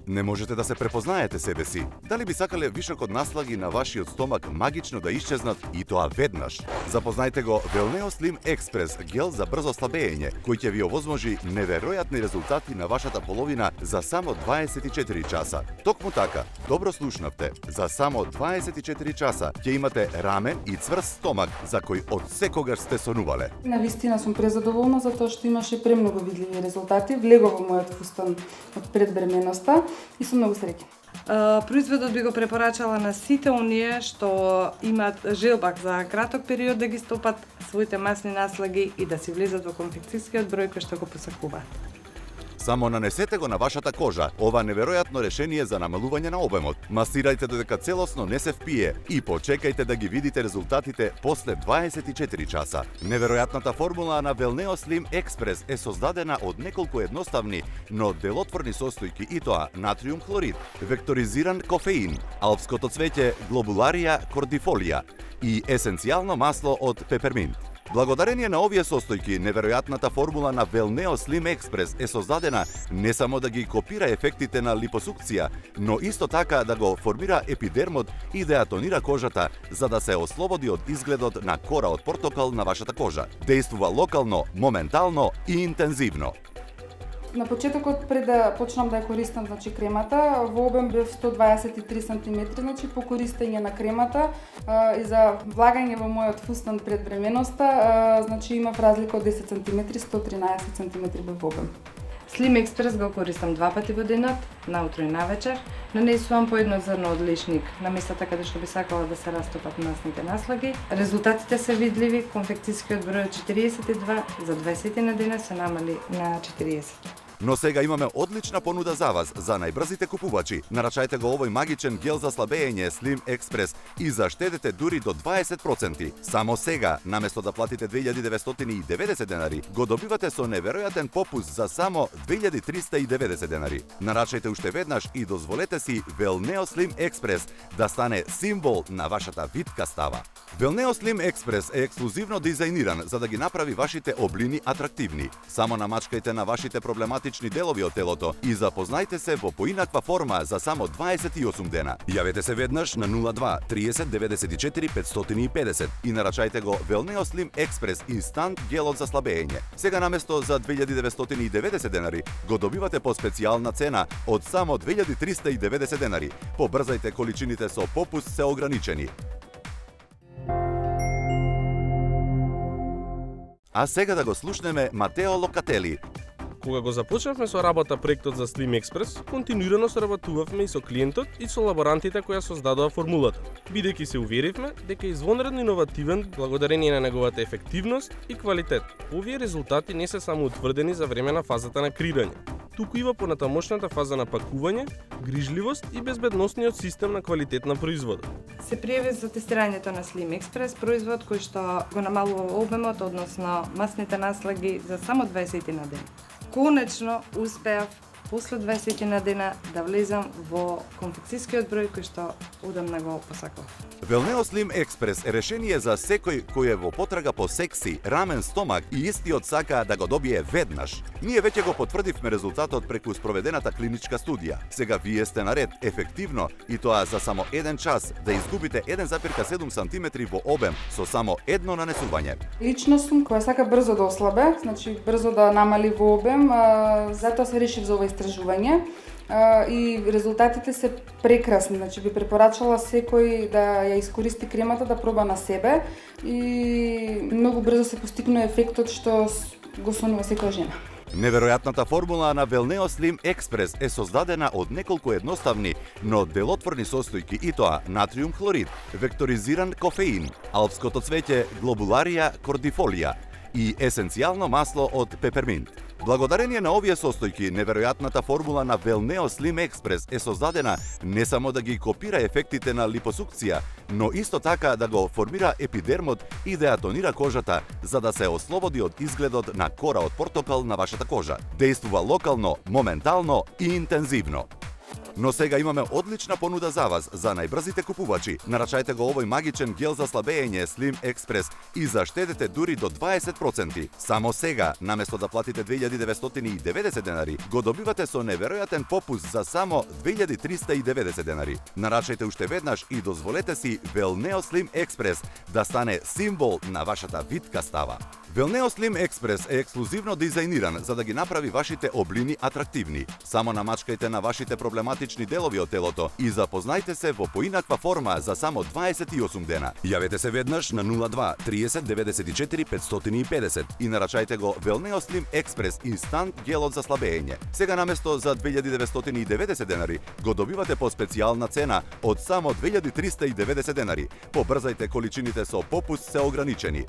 Не можете да се препознаете себе си. Дали би сакале вишокот наслаги на вашиот стомак магично да исчезнат и тоа веднаш? Запознајте го Велнео Слим Експрес, гел за брзо слабење, кој ќе ви овозможи неверојатни резултати на вашата половина за само 24 часа. Токму така, добро слушнавте. За само 24 часа ќе имате рамен и цврст стомак за кој од секогаш сте сонувале. Навистина сум презадоволна затоа што имаше премногу видливи резултати. Влегува во мојот фустан од предбременоста и сум многу среќна. Производот би го препорачала на сите оние што имаат желба за краток период да ги стопат своите масни наслаги и да си влезат во конфекцијскиот број кој што го посакуваат. Само нанесете го на вашата кожа, ова неверојатно решение за намалување на обемот. Масирајте додека целосно не се впие и почекајте да ги видите резултатите после 24 часа. Неверојатната формула на Велнео Слим Експрес е создадена од неколку едноставни, но делотворни состојки, и тоа натриум хлорид, векторизиран кофеин, алпското цвеќе Globularia cordifolia и есенцијално масло од пеперминт. Благодарение на овие состојки, неверојатната формула на Велнео Слим Експрес е создадена не само да ги копира ефектите на липосукција, но исто така да го формира епидермот и да ја тонира кожата, за да се ослободи од изгледот на кора од портокал на вашата кожа. Дејствува локално, моментално и интензивно. На почетокот, пред да почнам да ја користам кремата, во обем бев 123 см, по користење на кремата и за влагање во мојот фустан пред бременоста, имав разлика од 10 см, 113 см бев во обем. Слим Експрес го користам 2 пати во денот, наутро и навечер. Нанесувам по едно зрно од лишник на местата каде што би сакала да се растопат масните наслаги. Резултатите се видливи, конфекцијскиот број од 42 за 20 на дена се намали на 40. Но сега имаме одлична понуда за вас, за најбрзите купувачи. Нарачајте го овој магичен гел за слабење Slim Express и заштедете дури до 20%. Само сега, наместо да платите 2990 денари, го добивате со неверојатен попуст за само 2390 денари. Нарачајте уште веднаш и дозволете си Велнео Slim Express да стане символ на вашата витка става. Велнео Slim Express е ексклузивно дизајниран за да ги направи вашите облини атрактивни. Само намачкајте на вашите проблематични делови од телото и запознајте се во поинаква форма за само 28 дена. Јавете се веднаш на 02 30 94 550 и нарачајте го Велнео Slim Express инстант гелот за слабење. Сега наместо за 2990 денари го добивате по специјална цена од само 2390 денари. Побрзајте, количините со попуст се ограничени. А сега да го слушнеме Матео Локатели. Кога го започнавме со работа проектот за Slim Express, континуирано соработувавме и со клиентот и со лаборантите кои создадоа формулата, бидејќи се уверивме дека е извонредно иновативен благодарение на неговата ефективност и квалитет. Овие резултати не се само утврдени за време на фазата на креирање, туку и во понатамошната фаза на пакување, грижливост и безбедносниот систем на квалитет на производот. Се пријави за тестирањето на Slim Express, производ кој што го намалува обемот, односно масните наслаги за само 20 на ден. Конечно успеав после 20 на дена да влезам во конфекцијскиот број кој што одамна го посакував. Велнео Slim Express е решение за секој кој е во потрага по секси, рамен стомак и истиот сака да го добие веднаш. Ние веќе го потврдивме резултатот преку спроведената клиничка студија. Сега вие сте наред ефективно и тоа за само 1 час да изгубите 1,7 см во обем со само едно нанесување. Лично сум која сака брзо да ослабе, брзо да намали во обем, затоа се решив за ова истражување. И резултатите се прекрасни, би препорачала секој да ја искористи кремата, да проба на себе и многу брзо се постигнува ефектот што го сонува секоја жена. Неверојатната формула на Велнео Slim Express е создадена од неколку едноставни, но делотворни состојки, и тоа натриум хлорид, векторизиран кофеин, алпското цвеќе Globularia cordifolia и есенцијално масло од пеперминт. Благодарение на овие состојки, неверојатната формула на Велнео Slim Express е создадена не само да ги копира ефектите на липосукција, но исто така да го формира епидермот и да ја тонира кожата, за да се ослободи од изгледот на кора од портокал на вашата кожа. Дејствува локално, моментално и интензивно. Но сега имаме одлична понуда за вас, за најбрзите купувачи. Нарачајте го овој магичен гел за слабење Slim Express и заштедете дури до 20%. Само сега, наместо да платите 2990 денари, го добивате со неверојатен попуст за само 2390 денари. Нарачајте уште веднаш и дозволете си Велнео Slim Express да стане символ на вашата витка става. Велнео Slim Express е ексклузивно дизајниран за да ги направи вашите облини атрактивни. Само намачкајте на вашите проблематични делови од телото и запознајте се во поинаква форма за само 28 дена. Јавете се веднаш на 02 30 94 550 и нарачајте го Велнео Slim Express инстант гелот за слабење. Сега наместо за 2990 денари го добивате по специјална цена од само 2390 денари. Побрзајте, количините со попуст се ограничени.